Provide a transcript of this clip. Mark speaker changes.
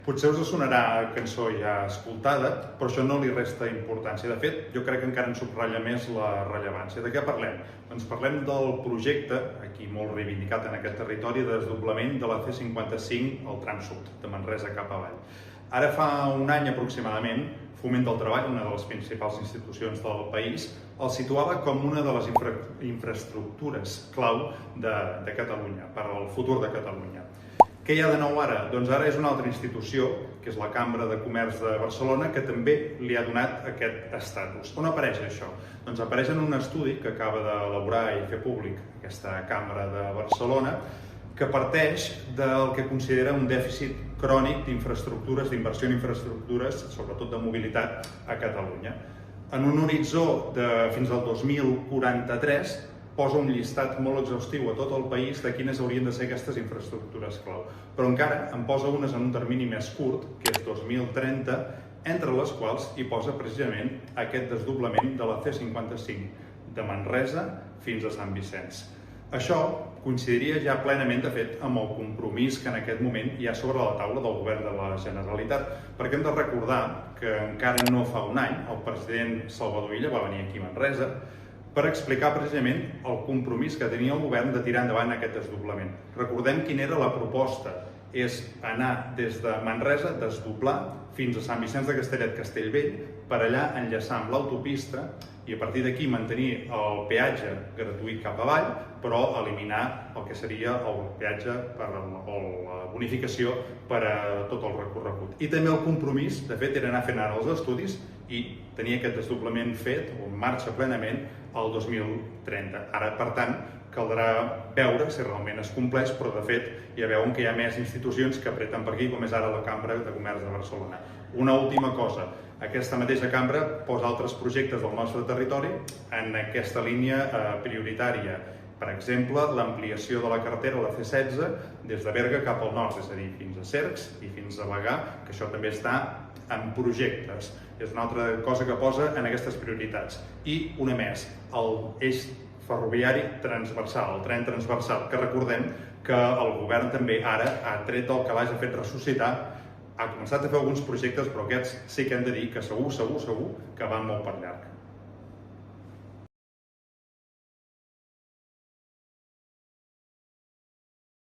Speaker 1: Potser us sonarà cançó ja escoltada, però això no li resta importància. De fet, jo crec que encara en subratlla més la rellevància. De què parlem? Doncs parlem del projecte, aquí molt reivindicat en aquest territori, de desdoblament de la C55 al tram sud, de Manresa cap avall. Ara fa un any aproximadament, Foment del Treball, una de les principals institucions del país, el situava com una de les infraestructures clau de Catalunya, per al futur de Catalunya. Què hi ha de nou ara? Doncs ara és una altra institució, que és la Cambra de Comerç de Barcelona, que també li ha donat aquest estatus. On apareix això? Doncs apareix en un estudi que acaba d'elaborar i fer públic aquesta Cambra de Barcelona, que parteix del que considera un dèficit crònic d'infraestructures, d'inversió en infraestructures, sobretot de mobilitat, a Catalunya. En un horitzó de fins al 2043, posa un llistat molt exhaustiu a tot el país de quines haurien de ser aquestes infraestructures clau. Però encara en posa unes en un termini més curt, que és 2030, entre les quals hi posa precisament aquest desdoblament de la C55 de Manresa fins a Sant Vicenç. Això coincidiria ja plenament, de fet, amb el compromís que en aquest moment hi ha sobre la taula del Govern de la Generalitat, perquè hem de recordar que encara no fa un any el president Salvador Illa va venir aquí a Manresa per explicar precisament el compromís que tenia el govern de tirar endavant aquest desdoblament. Recordem quina era la proposta, és anar des de Manresa, desdoblar fins a Sant Vicenç de Castellet-Castellvell, per allà enllaçar amb l'autopista i a partir d'aquí mantenir el peatge gratuït cap avall, però eliminar el que seria el peatge o la bonificació per a tot el recorregut. I també el compromís, de fet, era anar fent ara els estudis i tenir aquest desdoblament fet o en marxa plenament el 2030. Ara, per tant, caldrà veure si realment es compleix, però de fet ja veuen que hi ha més institucions que apreten per aquí, com és ara la Cambra de Comerç de Barcelona. Una última cosa, aquesta mateixa cambra posa altres projectes del nostre territori en aquesta línia prioritària. Per exemple, l'ampliació de la carretera, la C16, des de Berga cap al nord, és a dir, fins a Cercs i fins a Bagà, que això també està en projectes. És una altra cosa que posa en aquestes prioritats. I una més, l'eix ferroviari transversal, el tren transversal, que recordem que el govern també ara ha tret del calaix, ha fet ressuscitar, ha començat a fer alguns projectes, però aquests sí que hem de dir que segur que van molt per llarg.